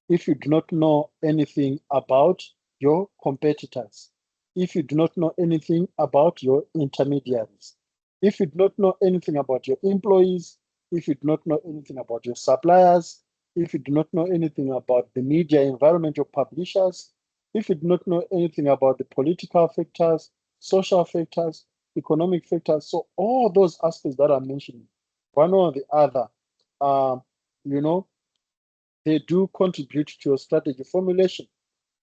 if you do not know anything about your competitors, if you do not know anything about your intermediaries. If you do not know anything about your employees, if you do not know anything about your suppliers, if you do not know anything about the media environment, your publishers, if you do not know anything about the political factors, social factors, economic factors, so all those aspects that I'm mentioning, one or the other, you know, they do contribute to your strategy formulation.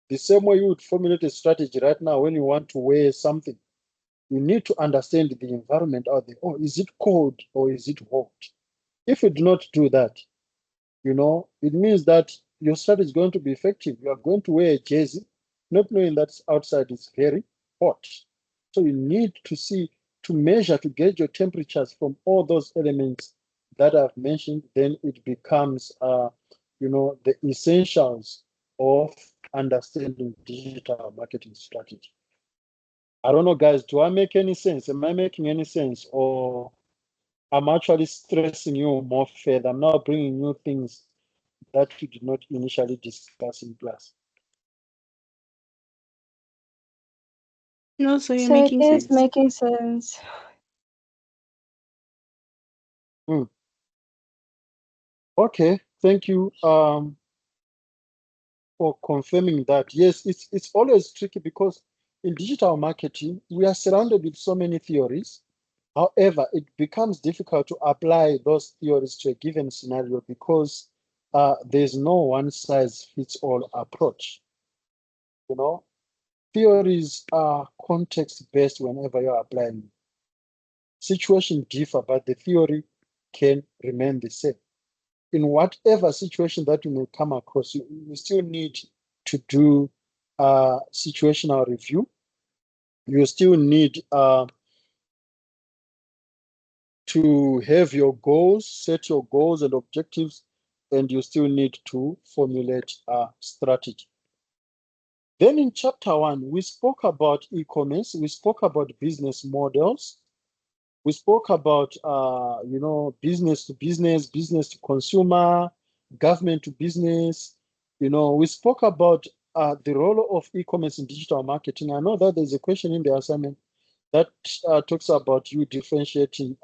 The same way you would formulate a strategy right now when you want to wear something, you need to understand the environment out there. Oh, is it cold or is it hot? If you do not do that, it means that your strategy is going to be effective. You are going to wear a jersey, not knowing that outside is very hot. So you need to measure, to gauge your temperatures from all those elements that I've mentioned. Then it becomes, the essentials of understanding digital marketing strategy. I don't know, guys, do I make any sense? Am I making any sense? Or I'm actually stressing you more further? I'm now bringing new things that you did not initially discuss in class. No, so you're So it making is sense. making sense. Okay, thank you for confirming that. Yes, it's always tricky because in digital marketing, we are surrounded with so many theories. However, it becomes difficult to apply those theories to a given scenario because there's no one size fits all approach. Theories are context based whenever you're applying. Situations differ, but the theory can remain the same. In whatever situation that you may come across, you still need to do situational review. You still need to have your goals, set your goals and objectives, and you still need to formulate a strategy. Then in chapter 1, we spoke about e-commerce, we spoke about business models, we spoke about business to business, business to consumer, government to business. We spoke about the role of e-commerce in digital marketing. I know that there's a question in the assignment that talks about you differentiating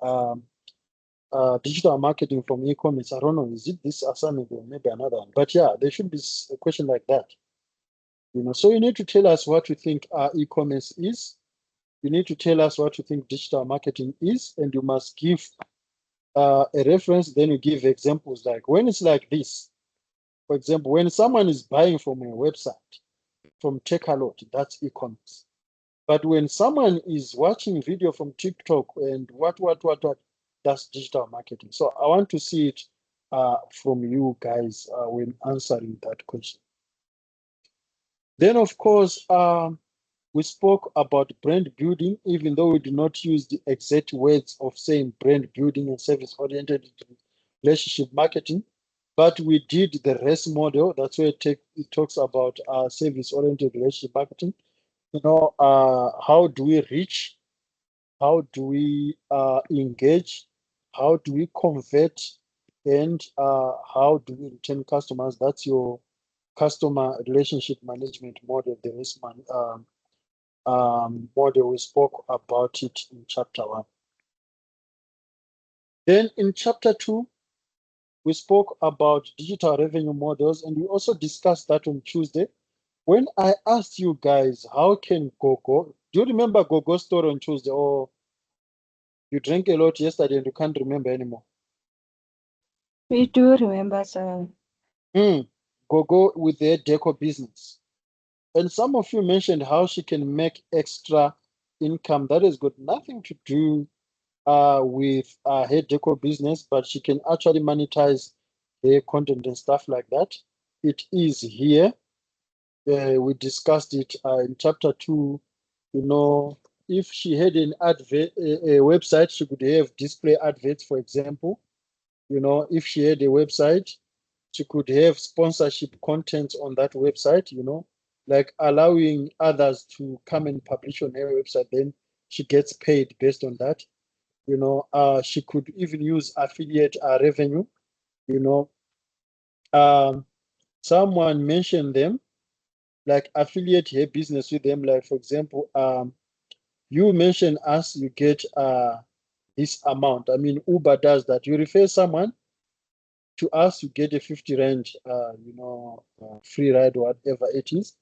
digital marketing from e-commerce. I don't know, is it this assignment or maybe another one? But yeah, there should be a question like that. So you need to tell us what you think e-commerce is. You need to tell us what you think digital marketing is, and you must give a reference. Then you give examples like when it's like this. For example, when someone is buying from a website, from Takealot, that's e-commerce. But when someone is watching video from TikTok and what, that's digital marketing. So I want to see it from you guys when answering that question. Then, of course, we spoke about brand building, even though we did not use the exact words of saying brand building and service-oriented relationship marketing, but we did the REST model. That's where it talks about service-oriented relationship marketing. How do we reach? How do we engage? How do we convert? And how do we retain customers? That's your customer relationship management model, the REST model. We spoke about it in chapter 1. Then in chapter 2, we spoke about digital revenue models, and we also discussed that on Tuesday. When I asked you guys, how can Gogo, do you remember Gogo's story on Tuesday, or you drank a lot yesterday and you can't remember anymore? We do remember, sir. Gogo with their deco business. And some of you mentioned how she can make extra income. That has got nothing to do with her deco business, but she can actually monetize her content and stuff like that. It is here. We discussed it in chapter 2. If she had an advert, a website, she could have display adverts, for example. If she had a website, she could have sponsorship content on that website, like allowing others to come and publish on her website. Then she gets paid based on that. She could even use affiliate revenue. Someone mentioned them, like affiliate her business with them. Like, for example, you mentioned us, you get this amount. I mean, Uber does that. You refer someone to us, you get a 50 rand, free ride, whatever it is.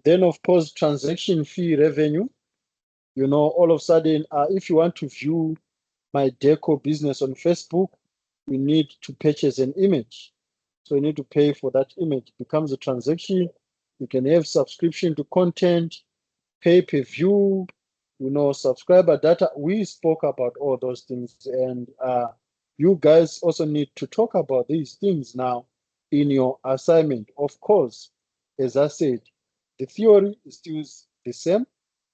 Then, of course, transaction fee revenue. All of a sudden, if you want to view my deco business on Facebook, you need to purchase an image. So you need to pay for that image. It becomes a transaction. You can have subscription to content, pay per view, subscriber data. We spoke about all those things, and you guys also need to talk about these things now in your assignment. Of course, as I said, the theory is still the same.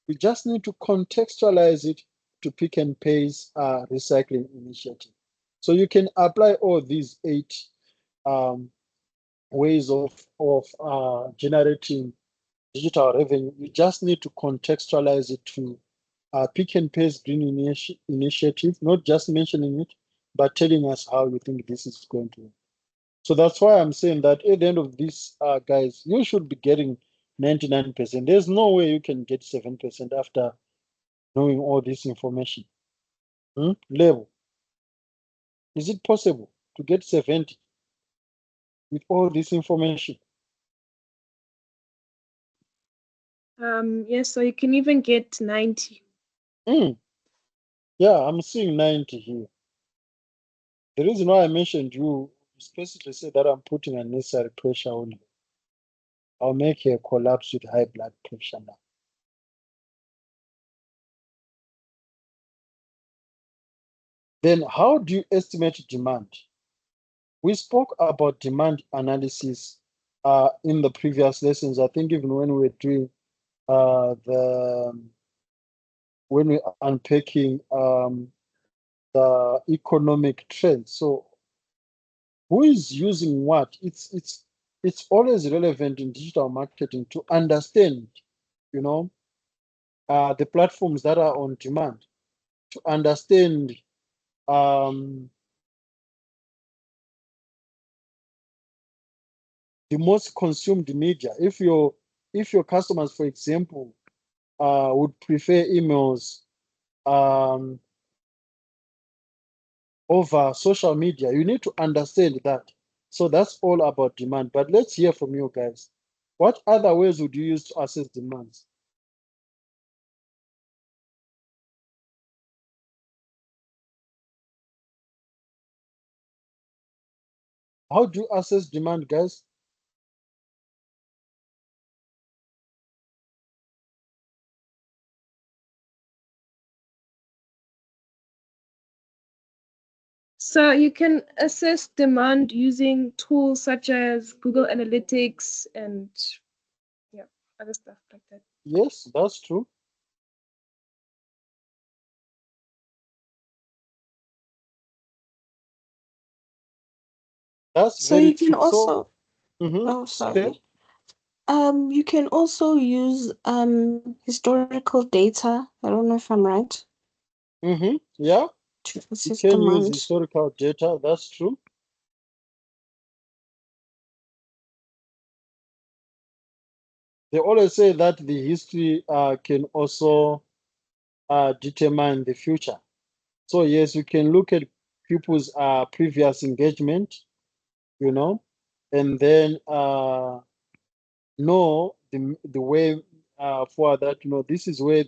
We just need to contextualize it to Pick n Pay's recycling initiative. So you can apply all these 8 ways of generating digital revenue. You just need to contextualize it to Pick n Pay's green initiative, not just mentioning it, but telling us how you think this is going to work. So that's why I'm saying that at the end of this, guys, you should be getting 99%. There's no way you can get 7% after knowing all this information. Level. Is it possible to get 70 with all this information? Yes, so you can even get 90. Yeah, I'm seeing 90 here. The reason why I mentioned you specifically said that I'm putting unnecessary pressure on you. I'll make her collapse with high blood pressure now. Then how do you estimate demand? We spoke about demand analysis in the previous lessons. I think even when we were doing when we are unpacking the economic trends. So who is using what? It's always relevant in digital marketing to understand, the platforms that are on demand, to understand the most consumed media. If your customers, for example, would prefer emails over social media, you need to understand that. So that's all about demand. But let's hear from you guys. What other ways would you use to assess demands? How do you assess demand, guys? So you can assess demand using tools such as Google Analytics and other stuff like that. Yes, that's true. That's So very you can true. also, So, oh, sorry. You can also use historical data. I don't know if I'm right. yeah, To you assess can use demand. historical data. That's true. They always say that the history can also determine the future. So yes, you can look at people's previous engagement, and then know the way for that. This is where.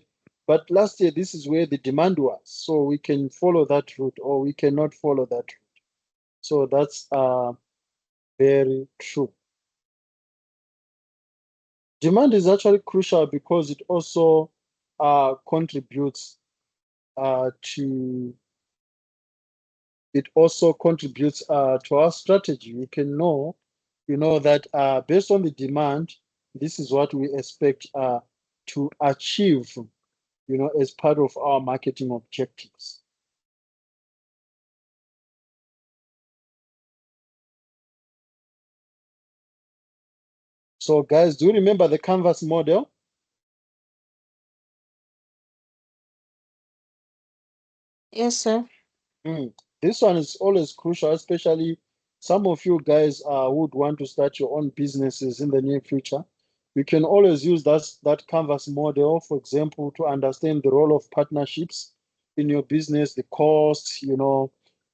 But last year, this is where the demand was. So we can follow that route, or we cannot follow that route. So that's very true. Demand is actually crucial because it also contributes to to our strategy. We can know, that based on the demand, this is what we expect to achieve, as part of our marketing objectives. So guys, do you remember the canvas model? Yes, sir. This one is always crucial, especially some of you guys would want to start your own businesses in the near future. You can always use that canvas model, for example, to understand the role of partnerships, in your business, the costs,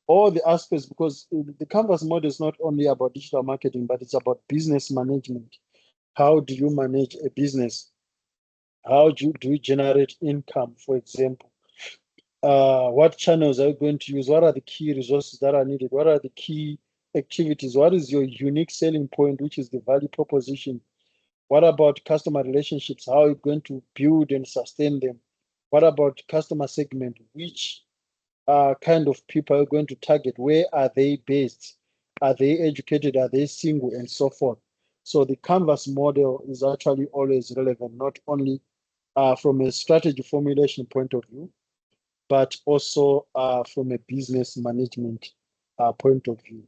all the aspects, because the Canvas model is not only about digital marketing, but it's about business management. How do you manage a business? How do you generate income, for example? What channels are you going to use? What are the key resources that are needed? What are the key activities? What is your unique selling point, which is the value proposition? What about customer relationships? How are you going to build and sustain them? What about customer segment? Which kind of people are you going to target? Where are they based? Are they educated? Are they single? And so forth. So the Canvas model is actually always relevant, not only from a strategy formulation point of view, but also from a business management point of view.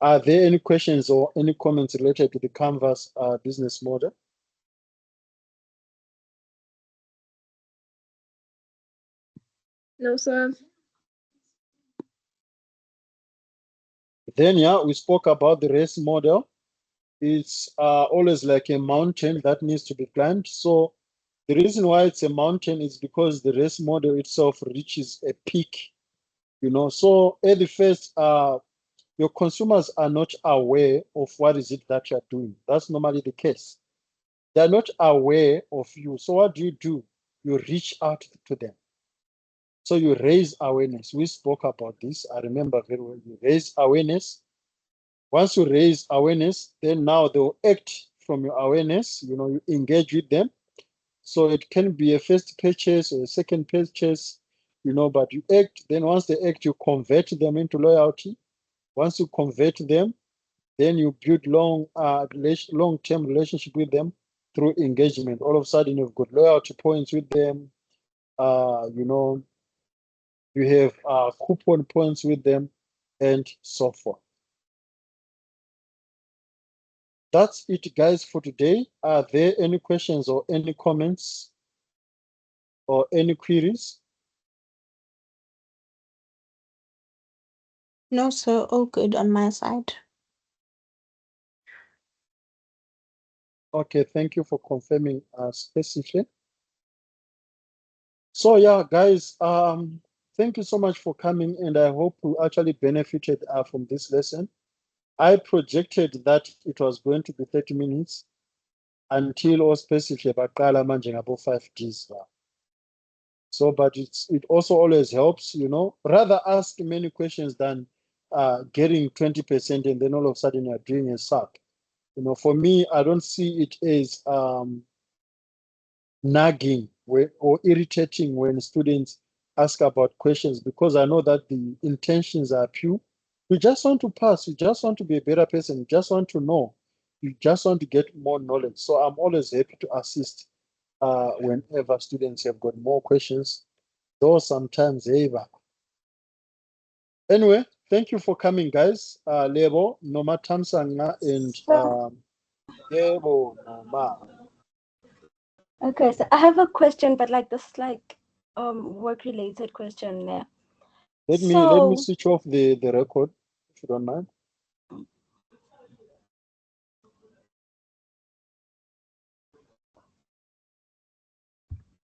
Are there any questions or any comments related to the Canvas business model? No, sir. Then, yeah, we spoke about the race model. It's always like a mountain that needs to be climbed. So the reason why it's a mountain is because the race model itself reaches a peak, So at the first, your consumers are not aware of what is it that you're doing. That's normally the case. They're not aware of you. So what do? You reach out to them. So you raise awareness. We spoke about this. I remember very well. You raise awareness. Once you raise awareness, then now they'll act from your awareness. You engage with them. So it can be a first purchase or a second purchase, but you act. Then once they act, you convert them into loyalty. Once you convert them, then you build long-term relationship with them through engagement. All of a sudden, you've got loyalty points with them. You have coupon points with them, and so forth. That's it, guys, for today. Are there any questions or any comments or any queries? No, sir, all good on my side. Okay, thank you for confirming specifically. So yeah, guys, thank you so much for coming, and I hope you actually benefited from this lesson. I projected that it was going to be 30 minutes until or specifically baqala manje ngabo 5 Gs. So, but it also always helps, rather ask many questions than getting 20% and then all of a sudden you're doing a SAP. For me, I don't see it as nagging or irritating when students ask about questions, because I know that the intentions are pure. You just want to pass. You just want to be a better person. You just want to know. You just want to get more knowledge. So I'm always happy to assist whenever students have got more questions, though sometimes ever. Anyway, thank you for coming, guys. Lebo, Noma Tamsanga, and Lebo, Noma. Okay, so I have a question, but this work related question there. Let me switch off the record, if you don't mind.